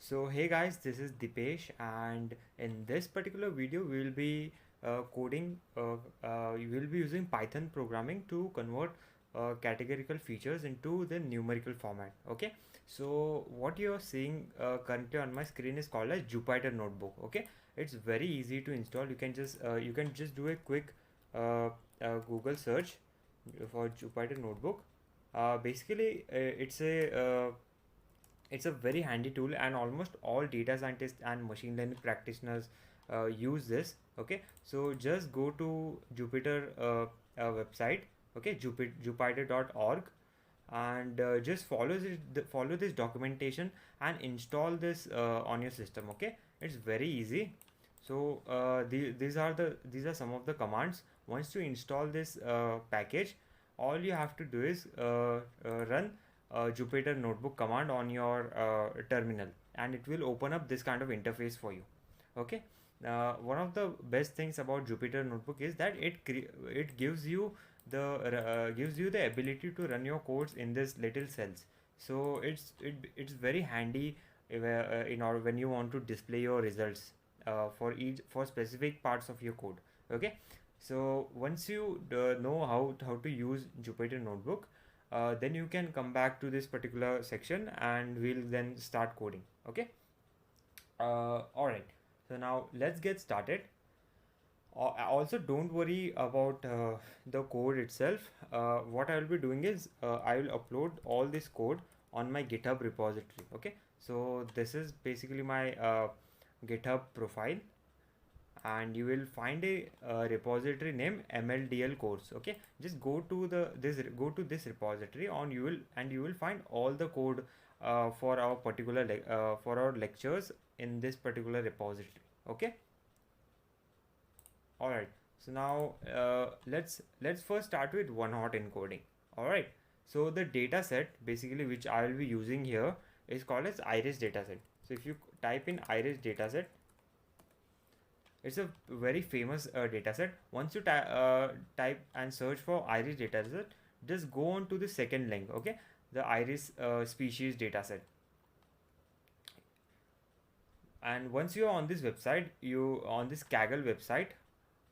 So hey guys, this is Dipesh, and in this particular video we will be we will be using Python programming to convert categorical features into the numerical format. Okay, so what you are seeing currently on my screen is called as Jupyter Notebook. Okay, it's very easy to install. You can just do a quick Google search for Jupyter Notebook. It's a very handy tool, and almost all data scientists and machine learning practitioners use this. Okay, so just go to Jupyter website. Okay, jupyter.org, and just follow this documentation and install this on your system. Okay, it's very easy. So these are some of the commands. Once you install this package, all you have to do is run Jupyter Notebook command on your terminal, and it will open up this kind of interface for you. Okay. One of the best things about Jupyter Notebook is that it gives you the ability to run your codes in this little cells. So it's very handy in order when you want to display your results for specific parts of your code. Okay, so once you know how to use Jupyter Notebook, then you can come back to this particular section and we'll then start coding. Okay. All right, so now let's get started. Also, don't worry about the code itself. What I will be doing is I will upload all this code on my GitHub repository. Okay, so this is basically my GitHub profile, and you will find a repository named MLDL course. Okay, just go to this repository on you will find all the code for our for our lectures in this particular repository. Okay. All right, so now let's first start with one hot encoding. All right, so the data set basically which I will be using here is called as iris dataset. So if you type in iris dataset, it's a very famous dataset. Once you type and search for iris dataset, just go on to the second link. Okay, the iris species dataset. And once you are on this website, you on this Kaggle website,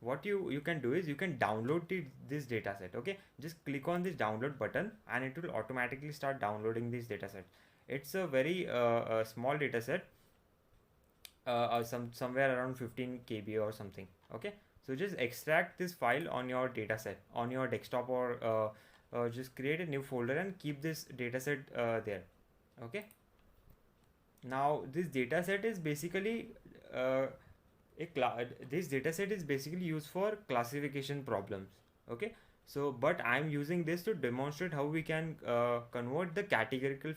what you can do is you can download this dataset. Okay, just click on this download button and it will automatically start downloading this dataset. It's a very small dataset, somewhere around 15 KB or something. Okay, so just extract this file on your dataset on your desktop, or just create a new folder and keep this dataset there. Okay, now this dataset is basically this dataset is basically used for classification problems. Okay, so but I'm using this to demonstrate how we can convert the categorical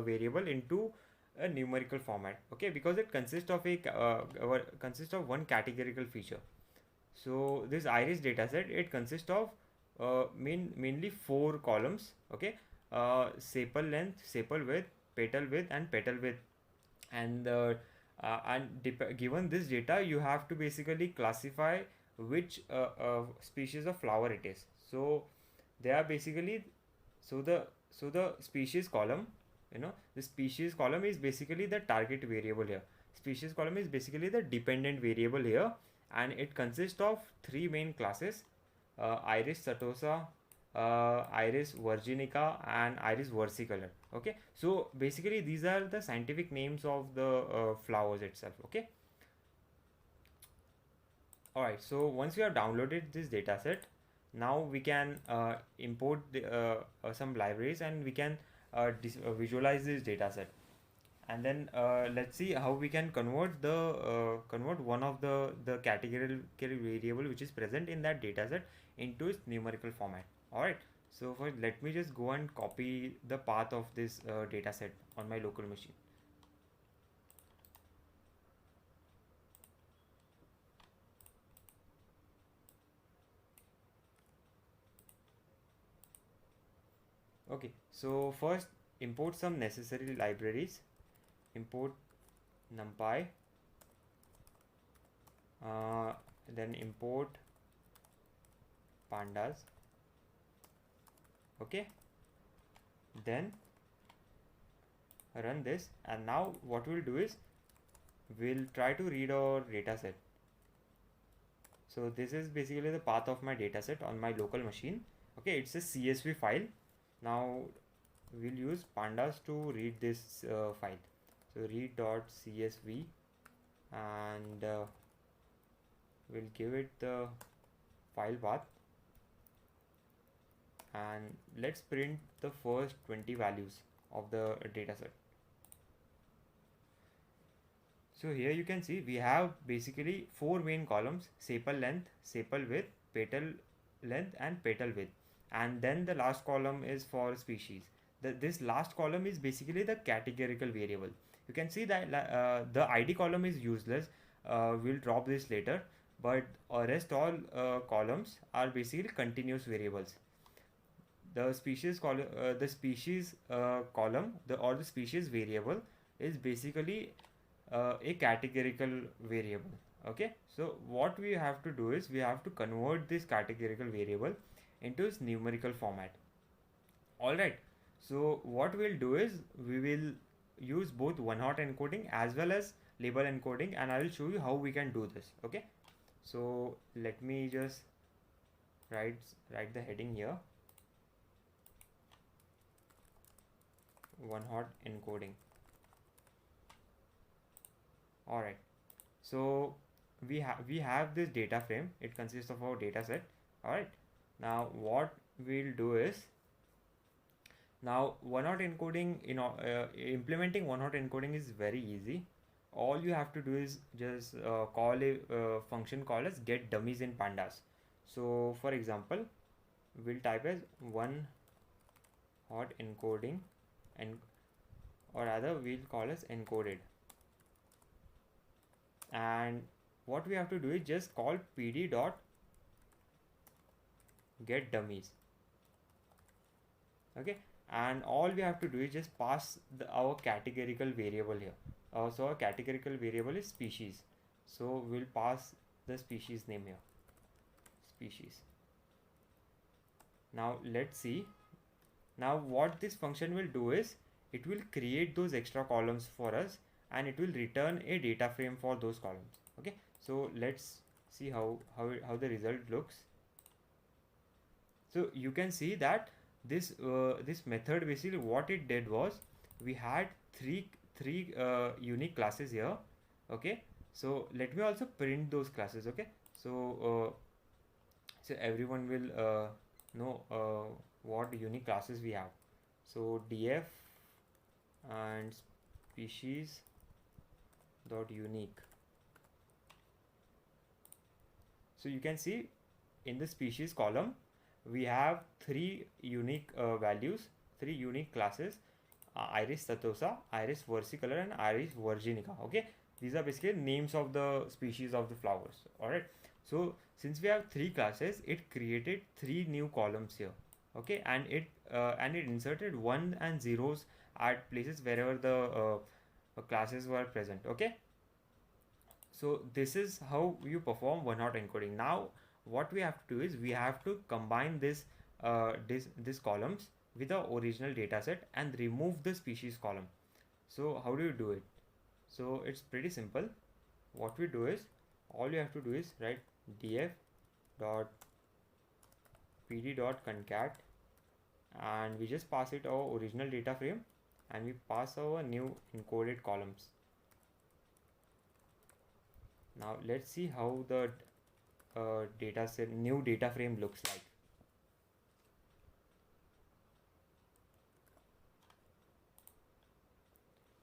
variable into a numerical format. Okay, because it consists of one categorical feature. So this iris dataset, it consists of mainly four columns. Okay, sepal length, sepal width, petal width, and petal width. And given this data, you have to basically classify which species of flower it is. So they are basically, so the species column, the species column is basically the target variable here. Species column is basically the dependent variable here, and it consists of three main classes: iris setosa, iris virginica, and iris versicolor. Okay, so basically these are the scientific names of the flowers itself. Okay. All right, so once we have downloaded this dataset, now we can import some libraries, and we can visualize this dataset. And then let's see how we can convert one of the categorical variable which is present in that dataset into its numerical format. All right, so first let me just go and copy the path of this dataset on my local machine. Okay, so first import some necessary libraries. Import numpy, then import pandas. Okay, then run this, and now what we'll do is we'll try to read our data set. So this is basically the path of my dataset on my local machine. Okay, it's a CSV file. Now we'll use pandas to read this file. So read.csv, and we'll give it the file path, and let's print the first 20 values of the dataset. So here you can see we have basically four main columns: sepal length, sepal width, petal length, and petal width. And then the last column is for species. This last column is basically the categorical variable. You can see that the ID column is useless. We'll drop this later, but rest all columns are basically continuous variables. The species column, or the species variable is basically a categorical variable. Okay, so what we have to do is we have to convert this categorical variable into its numerical format. All right, so what we'll do is we will use both one-hot encoding as well as label encoding, and I will show you how we can do this. Okay, so let me just write the heading here: one-hot encoding. All right, so we have this data frame. It consists of our data set. All right, now what we'll do is, now one-hot encoding, implementing one-hot encoding is very easy. All you have to do is just call a function called as get dummies in pandas. So for example, we'll type as one-hot encoding, and or rather we'll call as encoded. And what we have to do is just call pd dot get dummies. Okay, and all we have to do is just pass our categorical variable here. So our categorical variable is species, so we'll pass the species name here, species. Now let's see. Now what this function will do is it will create those extra columns for us, and it will return a data frame for those columns. Okay, so let's see how the result looks. So you can see that this method basically what it did was we had three unique classes here. Okay, so let me also print those classes. Okay, so so everyone will know what unique classes we have. So df and species dot unique. So you can see in the species column we have three unique values, three unique classes: iris setosa, iris versicolor, and iris virginica. Okay, these are basically names of the species of the flowers. All right, so since we have three classes, it created three new columns here. Okay, and it inserted 1 and zeros at places wherever the classes were present. Okay, so this is how you perform one-hot encoding. Now what we have to do is we have to combine this columns with the original data set and remove the species column. So how do you do it? So it's pretty simple. What we do is, all you have to do is write df dot pd dot concat, and we just pass it our original data frame, and we pass our new encoded columns. Now let's see how the data set new data frame looks like.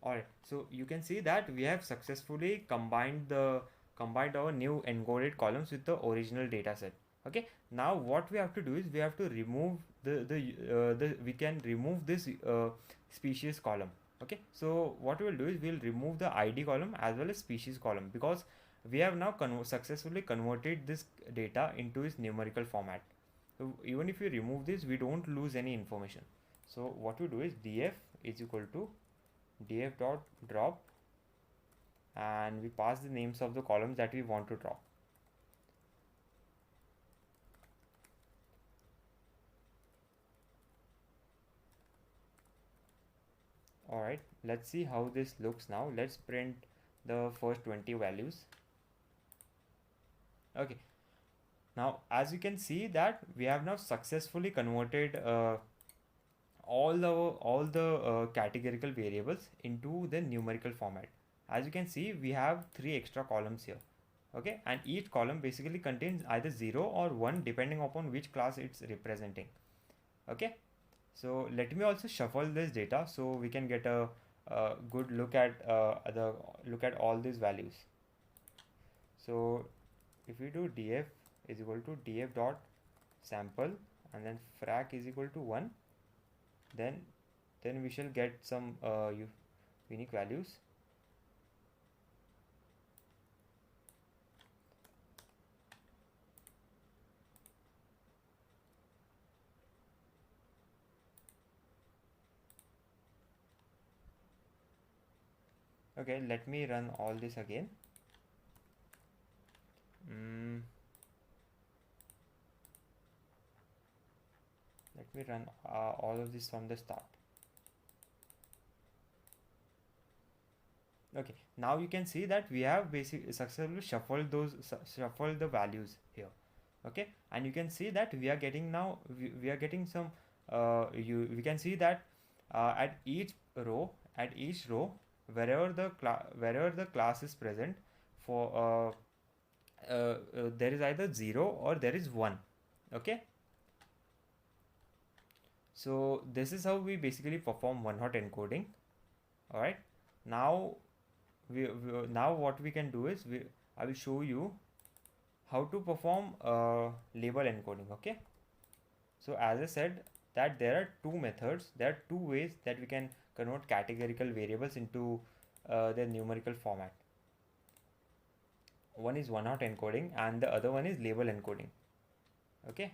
Alright, so you can see that we have successfully combined our new encoded columns with the original data set. Okay, now what we have to do is we have to remove we can remove this species column. Okay, so what we will do is we'll remove the ID column as well as species column, because we have now successfully converted this data into its numerical format. So even if we remove this, we don't lose any information. So what we do is df is equal to df dot drop, and we pass the names of the columns that we want to drop. Alright, let's see how this looks now. Let's print the first 20 values. Okay, now as you can see that we have now successfully converted all the categorical variables into the numerical format. As you can see, we have 3 extra columns here. Okay, and each column basically contains either 0 or 1 depending upon which class it's representing. Okay, so let me also shuffle this data so we can get a good look at all these values. So if we do df is equal to df dot sample and then frac is equal to 1, then we shall get some unique values. Okay, let me run all this again. Let me run all of this from the start. Okay, now you can see that we have basically successfully shuffled the values here. Okay, and you can see that we are getting now we are getting some we can see that at each row wherever the class is present for there is either 0 or there is 1. Okay, so this is how we basically perform one-hot encoding. All right, now now what we can do is I will show you how to perform label encoding. Okay, so as I said that there are two methods, there are two ways that we can convert categorical variables into their numerical format. One is one-hot encoding and the other one is label encoding. Okay,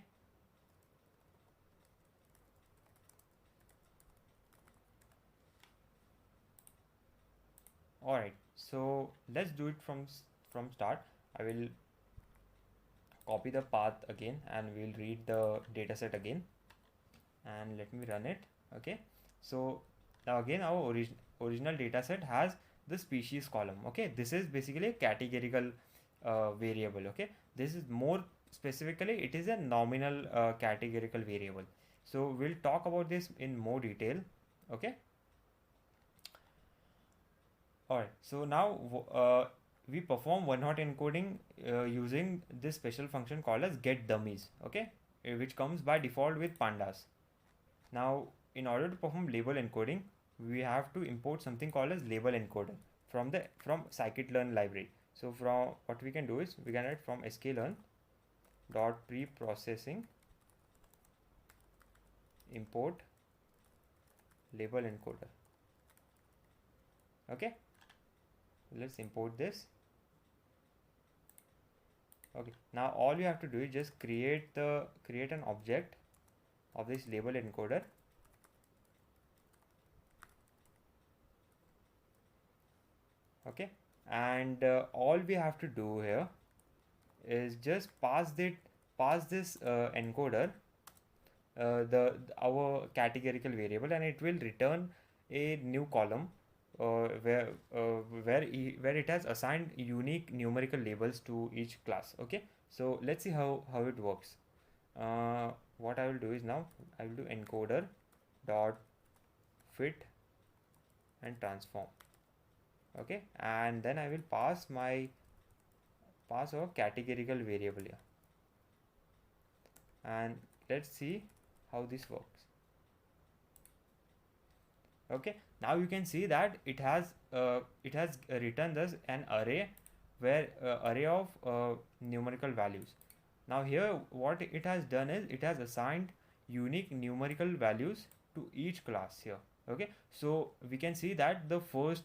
all right, so let's do it from start. I will copy the path again and we'll read the dataset again and let me run it. Okay, so now again our original dataset has the species column. Okay, this is basically a categorical variable. Okay, this is more specifically it is a nominal categorical variable, so we'll talk about this in more detail. Okay, all right, so now we perform one-hot encoding using this special function called as get dummies. Okay, which comes by default with pandas. Now in order to perform label encoding, we have to import something called as label encoder from sci-kit-learn library. So from what we can do is we can write from sklearn dot preprocessing import label encoder. Okay, let's import this. Okay, now all you have to do is just create an object of this label encoder. Okay, and all we have to do here is just pass this encoder our categorical variable, and it will return a new column where it has assigned unique numerical labels to each class. Okay, so let's see how it works. What I will do is now I will do encoder dot fit and transform. Okay, and then I will pass our categorical variable here, and let's see how this works. Okay, now you can see that it has returned us an array of numerical values. Now here what it has done is it has assigned unique numerical values to each class here. Okay, so we can see that the first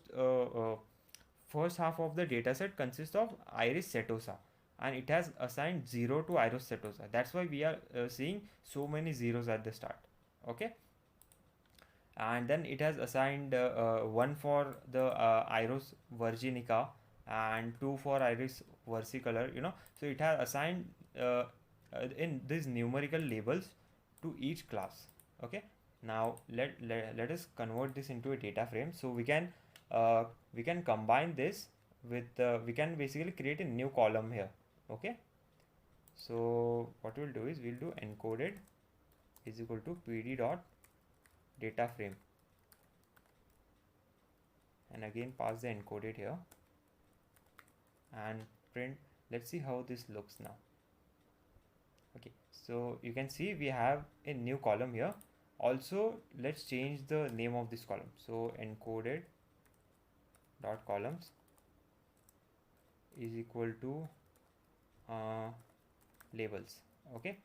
half of the dataset consists of iris setosa, and it has assigned 0 to iris setosa. That's why we are seeing so many zeros at the start. Okay, and then it has assigned 1 for the iris virginica and 2 for iris versicolor, so it has assigned in these numerical labels to each class. Okay, Now let us convert this into a data frame. So we can combine this with we can basically create a new column here. Okay, so what we'll do is we'll do encoded is equal to pd dot data frame, and again pass the encoded here and print. Let's see how this looks now. Okay, so you can see we have a new column here. Also, let's change the name of this column. So encoded dot columns is equal to labels. Okay,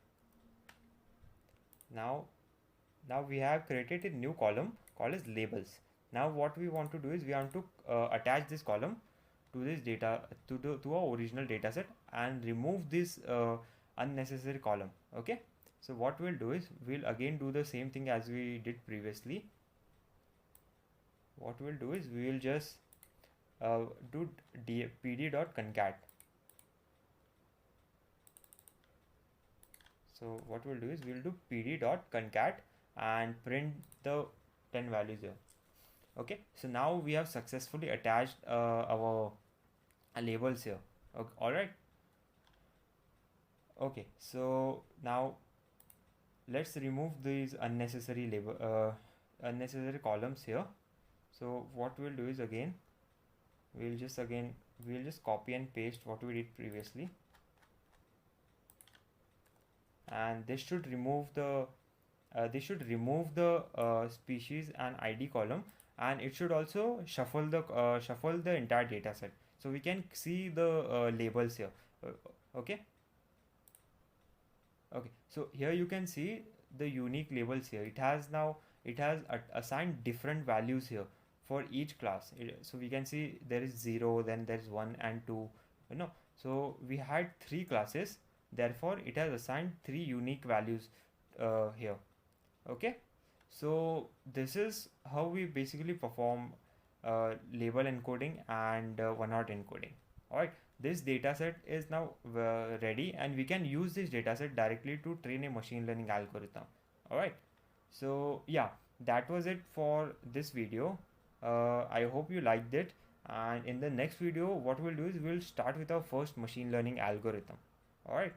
now we have created a new column called as labels. Now what we want to do is we want to attach this column to this data to our original data set and remove this unnecessary column. Okay, so what we'll do is we'll again do the same thing as we did previously. What we'll do is we will just do pd.concat. So what we'll do is we'll do pd.concat and print the 10 values here. Okay, so now we have successfully attached our labels here. Okay, all right. Okay, so now let's remove these unnecessary columns here. So what we'll do is we'll just copy and paste what we did previously, and this should remove the species and ID column, and it should also shuffle the entire data set, so we can see the labels here. Okay, so here you can see the unique labels here. It has assigned different values here for each class. So we can see there is 0, then there is 1 and 2, so we had 3 classes, therefore it has assigned 3 unique values here. Okay, so this is how we basically perform label encoding and one-hot encoding. All right, this dataset is now ready, and we can use this dataset directly to train a machine learning algorithm. All right, so yeah, that was it for this video. I hope you liked it, and in the next video what we'll do is we'll start with our first machine learning algorithm. All right.